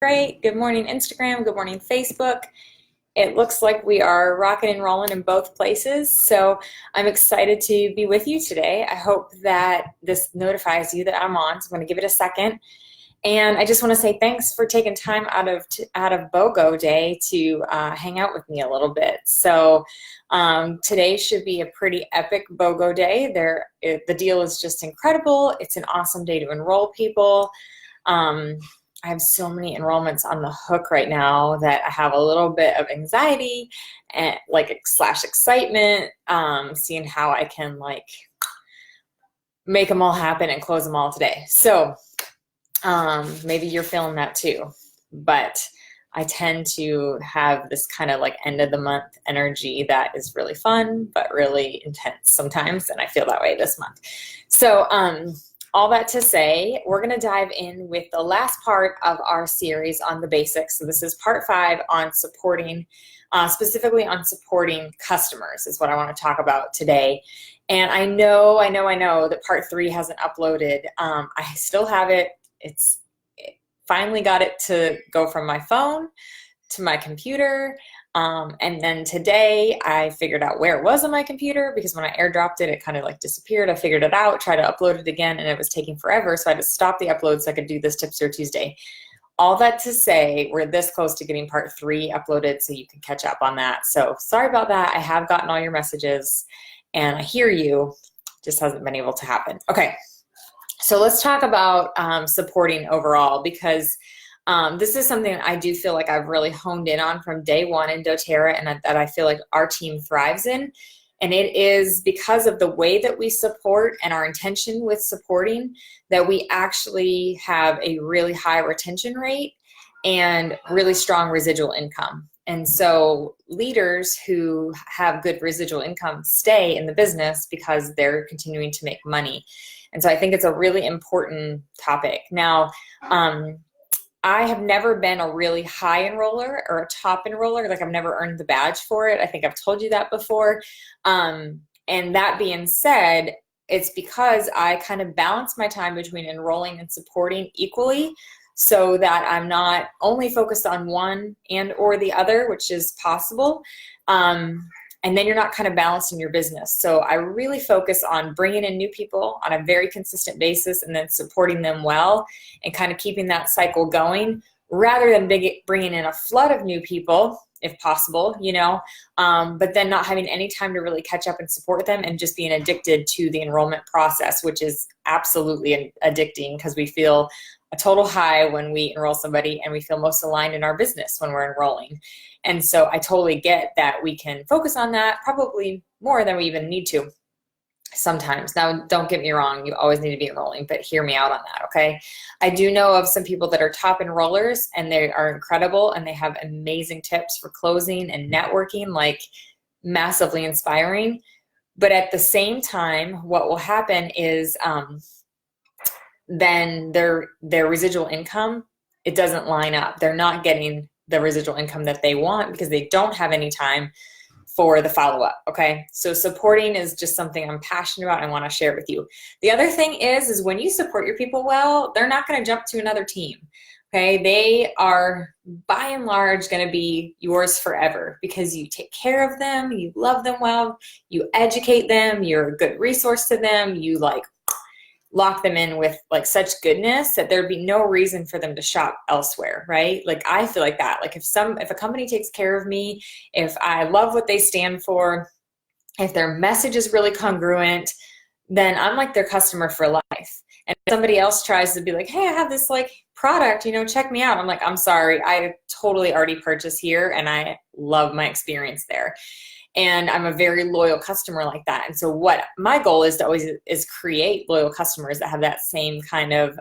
Great. Good morning, Instagram. Good morning, Facebook. It looks like we are rocking and rolling in both places. So I'm excited to be with you today. I hope that this notifies you that I'm on. So I'm going to give it a second. And I just want to say thanks for taking time out of BOGO day to hang out with me a little bit. So today should be a pretty epic BOGO day. The deal is just incredible. It's an awesome day to enroll people. I have so many enrollments on the hook right now that I have a little bit of anxiety and slash excitement, seeing how I can make them all happen and close them all today. So maybe you're feeling that too, but I tend to have this kind of end of the month energy that is really fun, but really intense sometimes. And I feel that way this month. So, all that to say, we're going to dive in with the last part of our series on the basics. So this is part 5 on supporting, specifically on supporting customers is what I want to talk about today. And I know that part 3 hasn't uploaded. I still have it. It finally got it to go from my phone to my computer. And then today I figured out where it was on my computer, because when I airdropped it, it kind of disappeared. I figured it out, tried to upload it again, and it was taking forever. So I had to stop the upload so I could do this Tips Here Tuesday. All that to say, we're this close to getting part 3 uploaded, so you can catch up on that. So sorry about that. I have gotten all your messages and I hear you, just hasn't been able to happen. Okay. So let's talk about supporting overall, because this is something that I do feel like I've really honed in on from day one in doTERRA, and that I feel like our team thrives in. And it is because of the way that we support and our intention with supporting that we actually have a really high retention rate and really strong residual income. And so leaders who have good residual income stay in the business because they're continuing to make money. And so I think it's a really important topic. Now, I have never been a really high enroller or a top enroller. I've never earned the badge for it. I think I've told you that before. And that being said, it's because I kind of balance my time between enrolling and supporting equally, so that I'm not only focused on one and or the other, which is possible. And then you're not kind of balanced in your business. So I really focus on bringing in new people on a very consistent basis and then supporting them well and kind of keeping that cycle going, rather than bringing in a flood of new people, if possible, but then not having any time to really catch up and support them, and just being addicted to the enrollment process, which is absolutely addicting, because we feel a total high when we enroll somebody, and we feel most aligned in our business when we're enrolling. And so I totally get that we can focus on that probably more than we even need to sometimes. Now, don't get me wrong, you always need to be enrolling, but hear me out on that, okay? I do know of some people that are top enrollers, and they are incredible, and they have amazing tips for closing and networking, massively inspiring. But at the same time, what will happen is then their residual income, it doesn't line up. They're not getting the residual income that they want because they don't have any time for the follow-up, okay? So supporting is just something I'm passionate about and I want to share it with you. The other thing is when you support your people well, they're not going to jump to another team, okay? They are, by and large, going to be yours forever because you take care of them, you love them well, you educate them, you're a good resource to them, you lock them in with such goodness that there'd be no reason for them to shop elsewhere, right? I feel like that. If a company takes care of me, if I love what they stand for, if their message is really congruent, then I'm their customer for life. And if somebody else tries to be hey, I have this product, check me out. I'm I'm sorry, I totally already purchased here and I love my experience there. And I'm a very loyal customer like that. And so what my goal is to always is create loyal customers that have that same kind of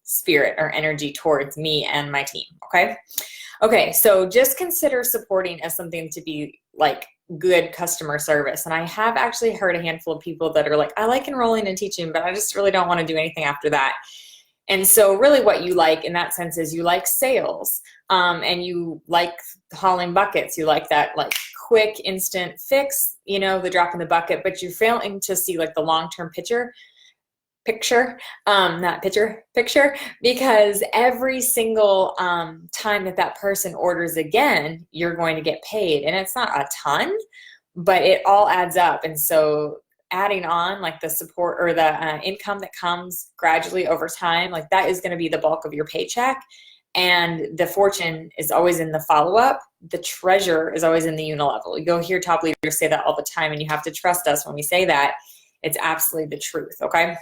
spirit or energy towards me and my team. Okay. So just consider supporting as something to be good customer service. And I have actually heard a handful of people that are I like enrolling and teaching, but I just really don't want to do anything after that. And so really what you like in that sense is you like sales, and you like hauling buckets. You like that quick instant fix, the drop in the bucket, but you're failing to see the long-term picture. picture, not picture, picture, because every single time that that person orders again, you're going to get paid. And it's not a ton, but it all adds up. And so adding on like the support or the income that comes gradually over time, like that is going to be the bulk of your paycheck. And the fortune is always in the follow-up. The treasure is always in the unilevel. You go hear top leaders say that all the time, and you have to trust us when we say that. It's absolutely the truth, okay?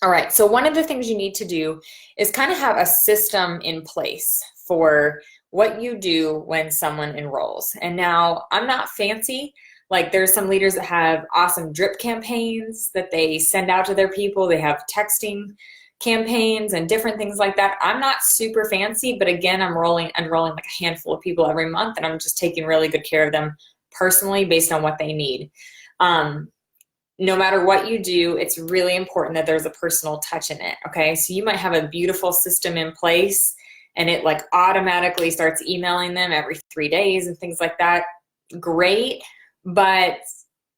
All right, so one of the things you need to do is kind of have a system in place for what you do when someone enrolls. And now I'm not fancy. Like there's some leaders that have awesome drip campaigns that they send out to their people. They have texting campaigns and different things like that. I'm not super fancy, but again, I'm enrolling like a handful of people every month, and I'm just taking really good care of them personally based on what they need. No matter what you do, it's really important that there's a personal touch in it, okay? So you might have a beautiful system in place and it like automatically starts emailing them every 3 days and things like that. Great, but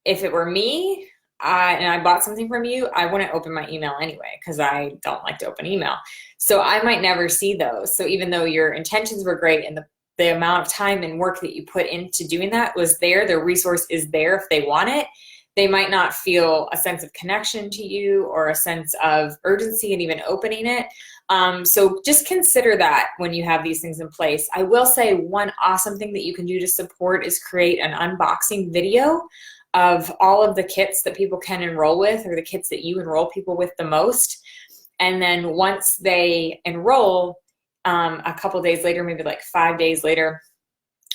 if it were me, and I bought something from you, I wouldn't open my email anyway because I don't like to open email. So I might never see those. So even though your intentions were great and the amount of time and work that you put into doing that was there, the resource is there if they want it, they might not feel a sense of connection to you or a sense of urgency in even opening it. So just consider that when you have these things in place. I will say one awesome thing that you can do to support is create an unboxing video of all of the kits that people can enroll with, or the kits that you enroll people with the most. And then once they enroll, a couple days later, maybe like 5 days later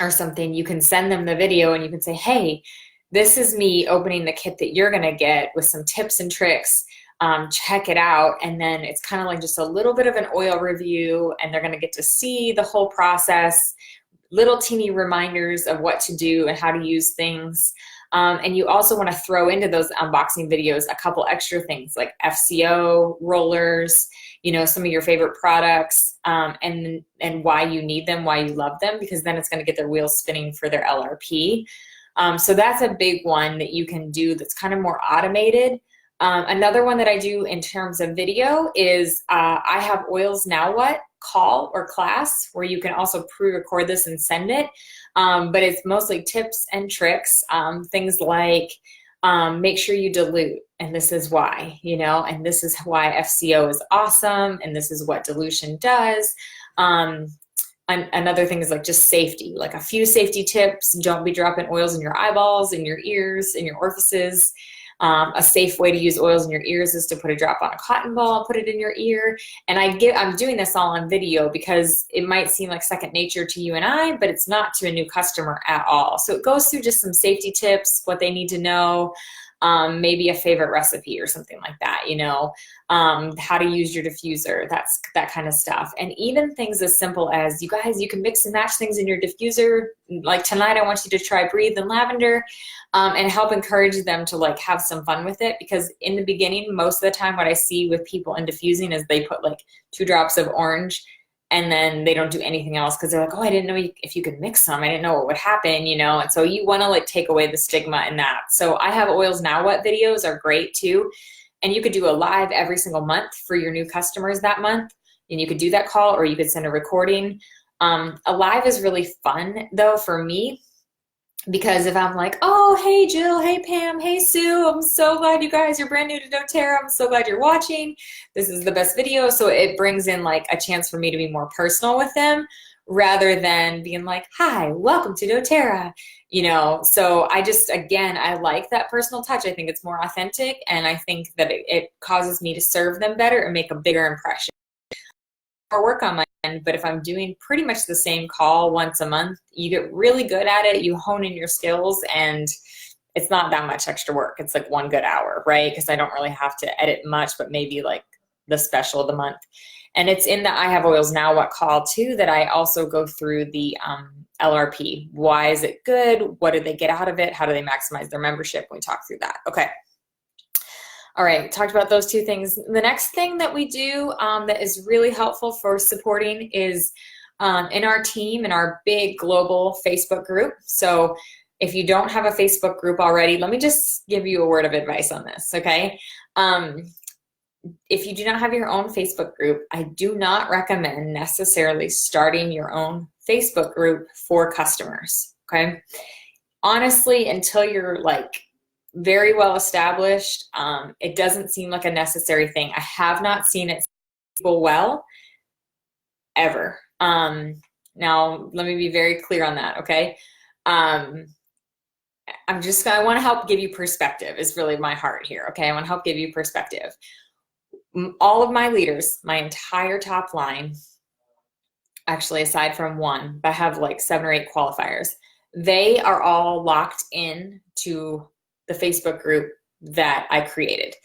or something, you can send them the video and you can say, hey, this is me opening the kit that you're gonna get with some tips and tricks. Check it out. And then it's kind of like just a little bit of an oil review, and they're gonna get to see the whole process, little teeny reminders of what to do and how to use things. And you also want to throw into those unboxing videos a couple extra things like FCO, rollers, you know, some of your favorite products, and why you need them, why you love them, because then it's going to get their wheels spinning for their LRP. So that's a big one that you can do that's kind of more automated. Another one that I do in terms of video is I have Oils Now What call or class where you can also pre-record this and send it. But it's mostly tips and tricks, things like make sure you dilute, and this is why, you know, and this is why FCO is awesome, and this is what dilution does. Another thing is like just safety, like a few safety tips. Don't be dropping oils in your eyeballs, in your ears, in your orifices. A safe way to use oils in your ears is to put a drop on a cotton ball, put it in your ear. And I'm doing this all on video because it might seem like second nature to you and I, but it's not to a new customer at all. So it goes through just some safety tips, what they need to know, maybe a favorite recipe or something like that, you know, how to use your diffuser, that kind of stuff. And even things as simple as, you guys, you can mix and match things in your diffuser. Like tonight, I want you to try Breathe and Lavender, and help encourage them to like have some fun with it. Because in the beginning, most of the time what I see with people in diffusing is they put like 2 drops of orange and then they don't do anything else because they're like, oh, I didn't know if you could mix them. I didn't know what would happen, you know? And so you want to like take away the stigma in that. So I have Oils Now What videos are great too. And you could do a live every single month for your new customers that month. And you could do that call, or you could send a recording. A live is really fun though for me, because if I'm like, oh, hey, Jill, hey, Pam, hey, Sue, I'm so glad you guys are brand new to doTERRA. I'm so glad you're watching. This is the best video. So it brings in like a chance for me to be more personal with them rather than being like, hi, welcome to doTERRA, you know? So I just, again, I like that personal touch. I think it's more authentic, and I think that it causes me to serve them better and make a bigger impression. Or work on my end, but if I'm doing pretty much the same call once a month, you get really good at it, you hone in your skills, and it's not that much extra work. It's like 1 good hour, right? Because I don't really have to edit much, but maybe like the special of the month. And it's in the I Have Oils Now What call too that I also go through the LRP. Why is it good? What do they get out of it? How do they maximize their membership? We talk through that. Okay. All right, talked about those 2 things. The next thing that we do that is really helpful for supporting is in our team, in our big global Facebook group. So if you don't have a Facebook group already, let me just give you a word of advice on this, okay? if you do not have your own Facebook group, I do not recommend necessarily starting your own Facebook group for customers, okay? Honestly, until you're like very well established, it doesn't seem like a necessary thing. I have not seen it go well ever. Now, let me be very clear on that, okay? I want to help give you perspective is really my heart here, okay? I want to help give you perspective. All of my leaders, my entire top line, actually aside from one, but I have like 7 or 8 qualifiers, they are all locked in to the Facebook group that I created.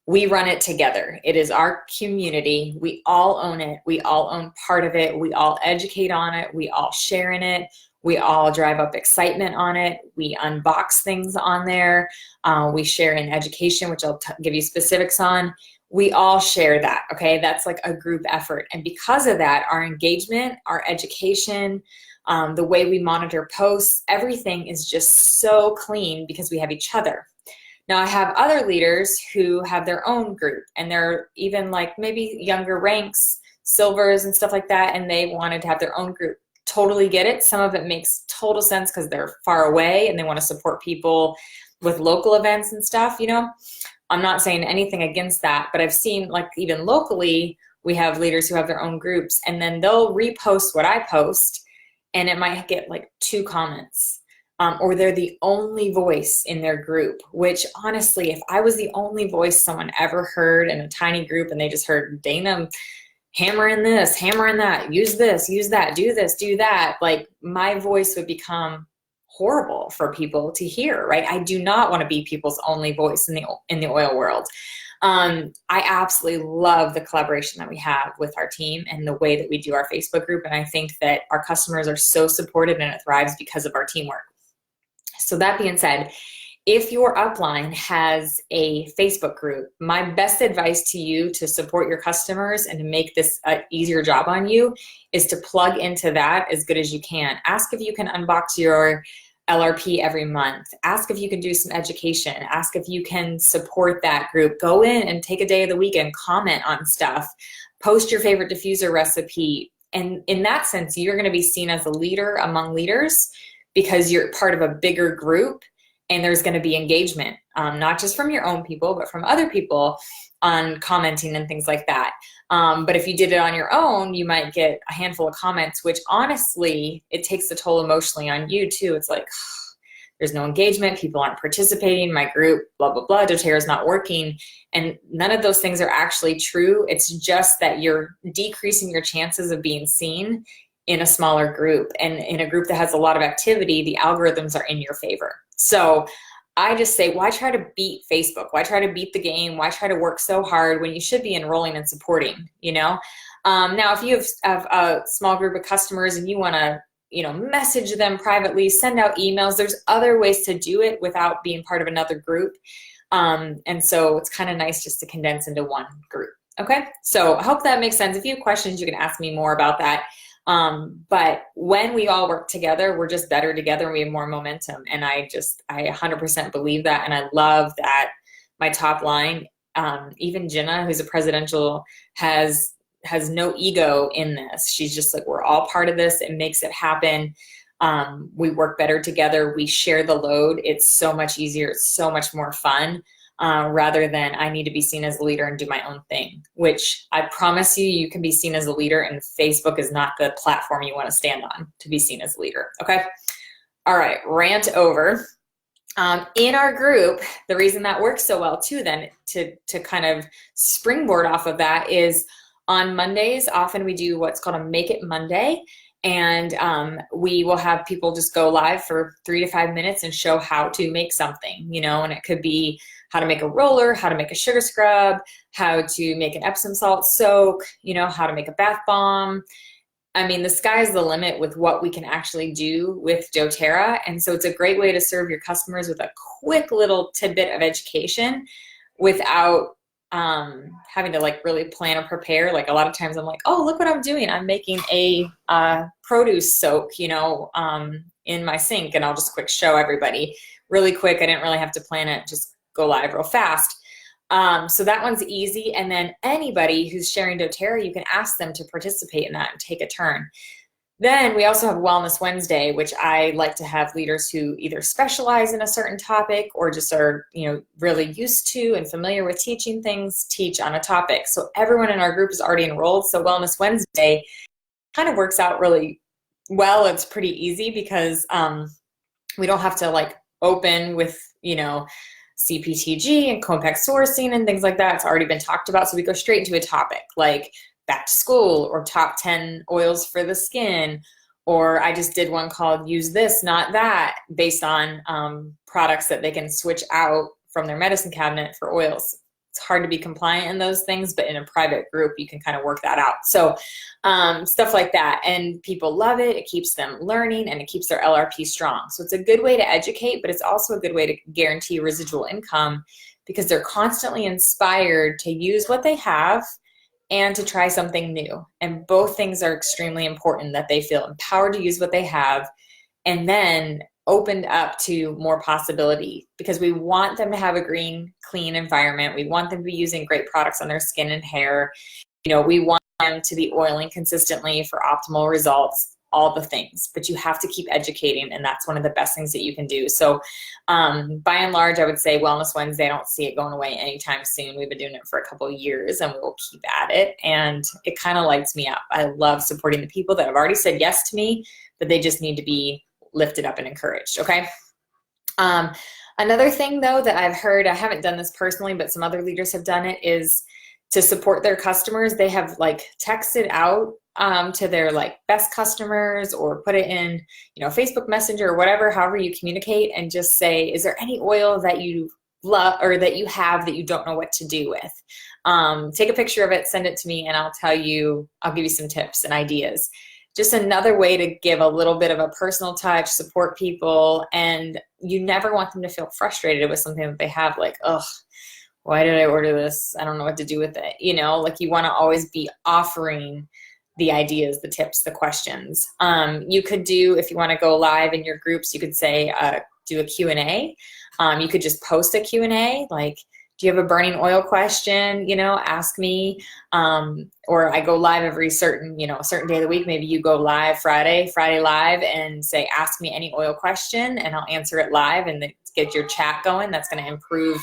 We run it together. It is our community. We all own it. We all own part of it. We all educate on it. We all share in it. We all drive up excitement on it. We unbox things on there. We share in education, which I'll give you specifics on. We all share that, okay? That's like a group effort. And because of that, our engagement, our education, the way we monitor posts, everything is just so clean because we have each other. Now, I have other leaders who have their own group, and they're even like maybe younger ranks, silvers and stuff like that, and they wanted to have their own group. Totally get it. Some of it makes total sense because they're far away and they want to support people with local events and stuff, you know? I'm not saying anything against that, but I've seen like even locally, we have leaders who have their own groups, and then they'll repost what I post, and it might get like 2 comments. Or they're the only voice in their group, which honestly, if I was the only voice someone ever heard in a tiny group and they just heard Dana hammering this, hammering that, use this, use that, do this, do that, like my voice would become horrible for people to hear, right? I do not want to be people's only voice in the oil world. I absolutely love the collaboration that we have with our team and the way that we do our Facebook group. And I think that our customers are so supportive and it thrives because of our teamwork. So that being said, if your upline has a Facebook group, my best advice to you to support your customers and to make this an easier job on you is to plug into that as good as you can. Ask if you can unbox your LRP every month. Ask if you can do some education. Ask if you can support that group. Go in and take a day of the week and comment on stuff. Post your favorite diffuser recipe. And in that sense, you're going to be seen as a leader among leaders because you're part of a bigger group and there's going to be engagement, not just from your own people, but from other people on commenting and things like that. But if you did it on your own, you might get a handful of comments, which honestly, it takes a toll emotionally on you too. It's like, there's no engagement, people aren't participating, my group, blah, blah, blah, doTERRA is not working. And none of those things are actually true. It's just that you're decreasing your chances of being seen in a smaller group. And in a group that has a lot of activity, the algorithms are in your favor. So I just say, why try to beat Facebook? Why try to beat the game? Why try to work so hard when you should be enrolling and supporting, you know? Now, if you have a small group of customers and you want to, you know, message them privately, send out emails, there's other ways to do it without being part of another group. And so it's kind of nice just to condense into one group. Okay, so I hope that makes sense. If you have questions, you can ask me more about that. But when we all work together, we're just better together and we have more momentum. And I 100% believe that. And I love that my top line, even Jenna, who's a presidential, has no ego in this. She's just like, we're all part of this. It makes it happen. We work better together. We share the load. It's so much easier. It's so much more fun. Rather than I need to be seen as a leader and do my own thing, which I promise you, you can be seen as a leader, and Facebook is not the platform you want to stand on to be seen as a leader, okay? All right, rant over. In our group, the reason that works so well too then, to kind of springboard off of that, is on Mondays, often we do what's called a Make It Monday. And we will have people just go live for 3 to 5 minutes and show how to make something, you know, and it could be how to make a roller, how to make a sugar scrub, how to make an Epsom salt soak, you know, how to make a bath bomb. I mean, the sky's the limit with what we can actually do with doTERRA. And so it's a great way to serve your customers with a quick little tidbit of education without having to like really plan or prepare. Like a lot of times I'm like, oh, look what I'm doing. I'm making a produce soak, you know, in my sink, and I'll just quick show everybody really quick. I didn't really have to plan it, just go live real fast. So that one's easy. And then anybody who's sharing doTERRA, you can ask them to participate in that and take a turn. Then we also have Wellness Wednesday, which I like to have leaders who either specialize in a certain topic or just are, really used to and familiar with teaching things, teach on a topic. So everyone in our group is already enrolled. So Wellness Wednesday kind of works out really well. It's pretty easy because we don't have to open with, CPTG and compact sourcing and things like that. It's already been talked about. So we go straight into a topic like back to school or top 10 oils for the skin. Or I just did one called use this, not that, based on products that they can switch out from their medicine cabinet for oils. It's hard to be compliant in those things, but in a private group, you can kind of work that out. So stuff like that. And people love it. It keeps them learning and it keeps their LRP strong. So it's a good way to educate, but it's also a good way to guarantee residual income because they're constantly inspired to use what they have and to try something new. And both things are extremely important, that they feel empowered to use what they have and then opened up to more possibility, because we want them to have a green, clean environment. We want them to be using great products on their skin and hair. We want them to be oiling consistently for optimal results, all the things, but you have to keep educating, and that's one of the best things that you can do. So by and large, I would say Wellness Wednesday, I don't see it going away anytime soon. We've been doing it for a couple of years and we will keep at it, and it kind of lights me up. I love supporting the people that have already said yes to me, but they just need to be lifted up and encouraged. Okay. Another thing though that I've heard, I haven't done this personally, but some other leaders have done it, is to support their customers. They have texted out to their best customers, or put it in, Facebook Messenger or whatever, however you communicate, and just say, is there any oil that you love or that you have that you don't know what to do with? Take a picture of it, send it to me, and I'll give you some tips and ideas. Just another way to give a little bit of a personal touch, support people, and you never want them to feel frustrated with something that they have, ugh, why did I order this? I don't know what to do with it. You want to always be offering the ideas, the tips, the questions. You could do, if you want to go live in your groups, you could say, do a Q&A. You could just post a Q&A, do you have a burning oil question? Ask me. Or I go live every certain day of the week. Maybe you go live Friday live, and say, ask me any oil question, and I'll answer it live, and then get your chat going. That's going to improve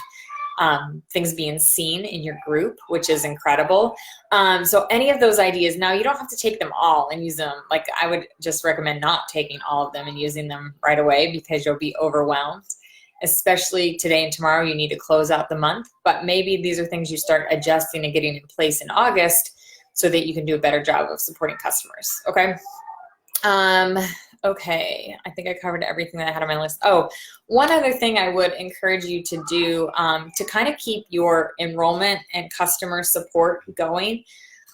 things being seen in your group, which is incredible. So any of those ideas, now you don't have to take them all and use them. I would just recommend not taking all of them and using them right away, because you'll be overwhelmed. Especially today and tomorrow, you need to close out the month, but maybe these are things you start adjusting and getting in place in August so that you can do a better job of supporting customers. Okay. Okay. I think I covered everything that I had on my list. Oh, one other thing I would encourage you to do to kind of keep your enrollment and customer support going.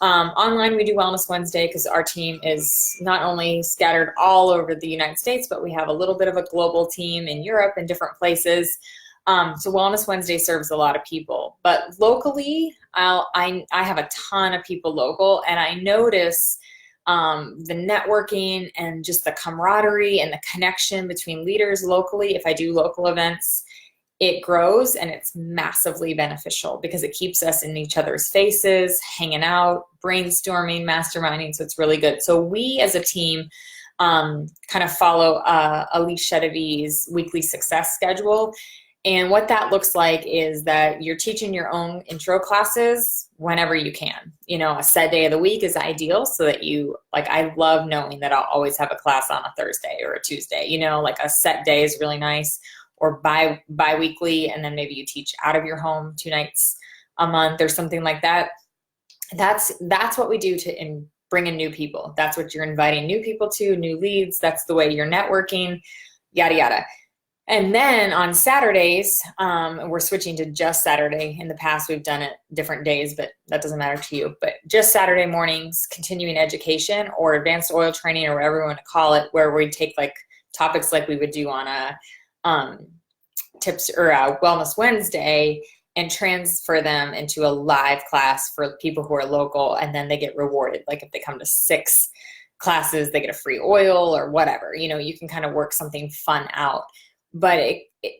Online, we do Wellness Wednesday because our team is not only scattered all over the United States, but we have a little bit of a global team in Europe and different places. So Wellness Wednesday serves a lot of people. But locally, I have a ton of people local, and I notice the networking and just the camaraderie and the connection between leaders locally. If I do local events, it grows, and it's massively beneficial because it keeps us in each other's faces, hanging out, brainstorming, masterminding. So it's really good. So we as a team kind of follow Elise Chedevy's weekly success schedule. And what that looks like is that you're teaching your own intro classes whenever you can. A set day of the week is ideal, so that I love knowing that I'll always have a class on a Thursday or a Tuesday. A set day is really nice. Or bi-weekly, and then maybe you teach out of your home 2 nights a month or something like that. That's what we do to bring in new people. That's what you're inviting new people to, new leads. That's the way you're networking, yada, yada. And then on Saturdays, we're switching to just Saturday. In the past, we've done it different days, but that doesn't matter to you. But just Saturday mornings, continuing education or advanced oil training, or whatever you want to call it, where we take topics like we would do on a tips or a Wellness Wednesday, and transfer them into a live class for people who are local, and then they get rewarded. If they come to 6 classes, they get a free oil or whatever. You can kind of work something fun out. But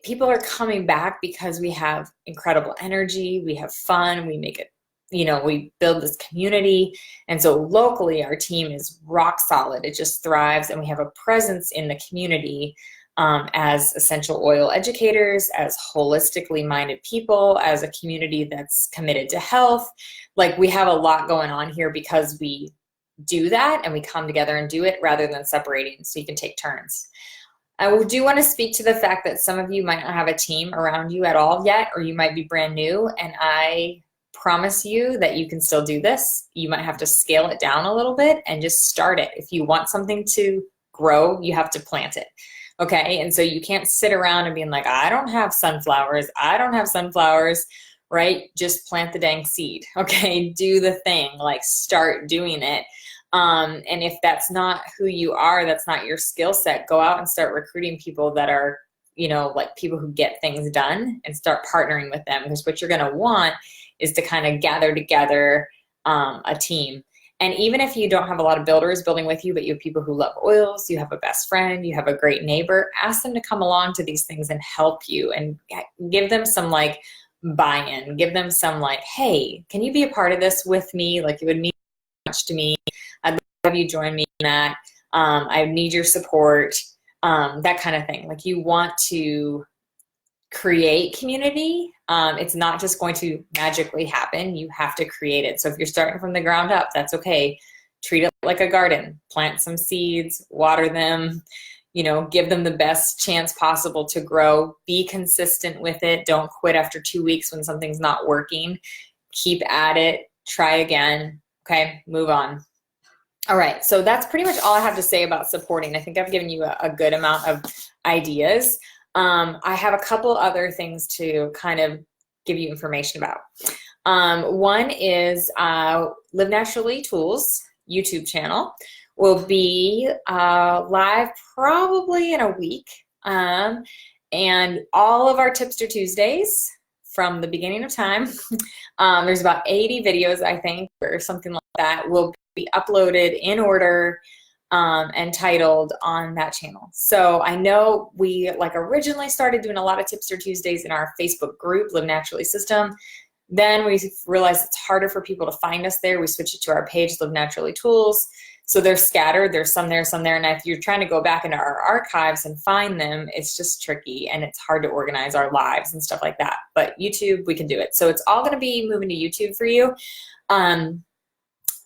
people are coming back because we have incredible energy, we have fun, we make it, we build this community. And so locally, our team is rock solid. It just thrives, and we have a presence in the community as essential oil educators, as holistically minded people, as a community that's committed to health. Like, we have a lot going on here because we do that and we come together and do it rather than separating, so you can take turns. I do want to speak to the fact that some of you might not have a team around you at all yet, or you might be brand new, and I promise you that you can still do this. You might have to scale it down a little bit and just start it. If you want something to grow, you have to plant it. Okay, and so you can't sit around and being like, I don't have sunflowers, right? Just plant the dang seed, okay? Do the thing, like start doing it. And if that's not who you are, that's not your skill set, go out and start recruiting people that are, like people who get things done, and start partnering with them, because what you're gonna want is to kind of gather together a team. And even if you don't have a lot of builders building with you, but you have people who love oils, you have a best friend, you have a great neighbor, ask them to come along to these things and help you, and give them some like buy-in, give them some like, hey, can you be a part of this with me? Like, it would mean much to me. I'd love to have you join me in that. I need your support, that kind of thing. Like, you want to create community. It's not just going to magically happen. You have to create it. So if you're starting from the ground up, that's okay. Treat it like a garden. Plant some seeds, water them, give them the best chance possible to grow. Be consistent with it. Don't quit after 2 weeks when something's not working. Keep at it. Try again. Okay, move on. All right, so that's pretty much all I have to say about supporting. I think I've given you a good amount of ideas. I have a couple other things to kind of give you information about. One is Live Naturally Tools YouTube channel will be live probably in a week. And all of our Tipster Tuesdays from the beginning of time, there's about 80 videos, I think, or something like that, will be uploaded in order and titled on that channel. So I know we originally started doing a lot of Tipster Tuesdays in our Facebook group, Live Naturally System. Then we realized it's harder for people to find us there. We switched it to our page, Live Naturally Tools. So they're scattered. There's some there, some there. And if you're trying to go back into our archives and find them, it's just tricky and it's hard to organize our lives and stuff like that. But YouTube, we can do it. So it's all going to be moving to YouTube for you.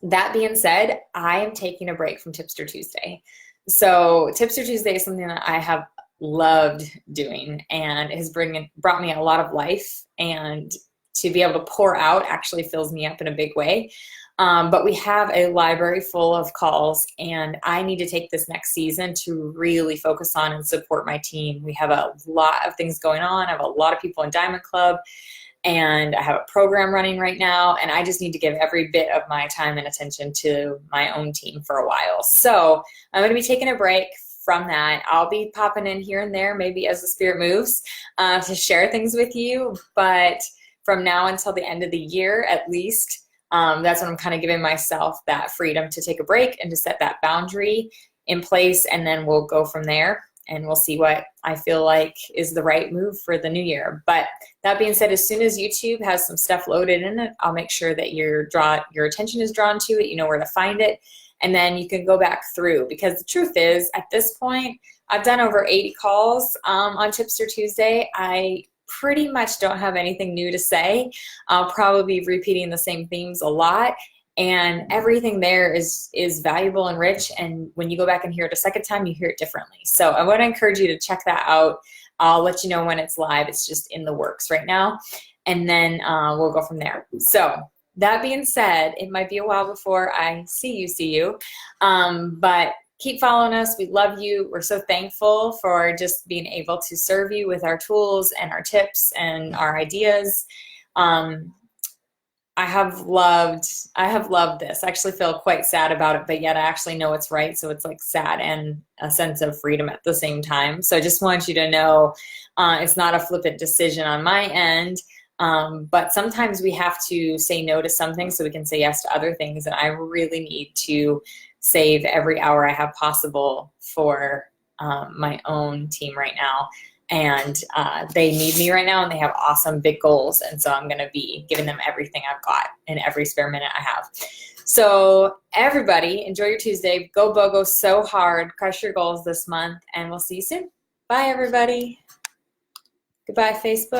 That being said, I am taking a break from Tipster Tuesday. So Tipster Tuesday is something that I have loved doing and has brought me a lot of life, and to be able to pour out actually fills me up in a big way. But we have a library full of calls, and I need to take this next season to really focus on and support my team. We have a lot of things going on. I have a lot of people in Diamond Club, and I have a program running right now, and I just need to give every bit of my time and attention to my own team for a while. So I'm going to be taking a break from that. I'll be popping in here and there, maybe as the spirit moves, to share things with you. But from now until the end of the year, at least, that's when I'm kind of giving myself that freedom to take a break and to set that boundary in place, and then we'll go from there. And we'll see what I feel like is the right move for the new year. But that being said, as soon as YouTube has some stuff loaded in it, I'll make sure that your attention is drawn to it. You know where to find it. And then you can go back through. Because the truth is, at this point, I've done over 80 calls on Tipster Tuesday. I pretty much don't have anything new to say. I'll probably be repeating the same themes a lot. And everything there is valuable and rich. And when you go back and hear it a second time, you hear it differently. So I want to encourage you to check that out. I'll let you know when it's live. It's just in the works right now. And then we'll go from there. So that being said, it might be a while before I see you. But keep following us. We love you. We're so thankful for just being able to serve you with our tools and our tips and our ideas. I have loved this. I actually feel quite sad about it, but yet I actually know it's right. So it's like sad and a sense of freedom at the same time. So I just want you to know it's not a flippant decision on my end, but sometimes we have to say no to something so we can say yes to other things. And I really need to save every hour I have possible for my own team right now. and they need me right now, and they have awesome big goals, and so I'm going to be giving them everything I've got in every spare minute I have. So everybody, enjoy your Tuesday. Go BOGO so hard. Crush your goals this month, and we'll see you soon. Bye, everybody. Goodbye, Facebook.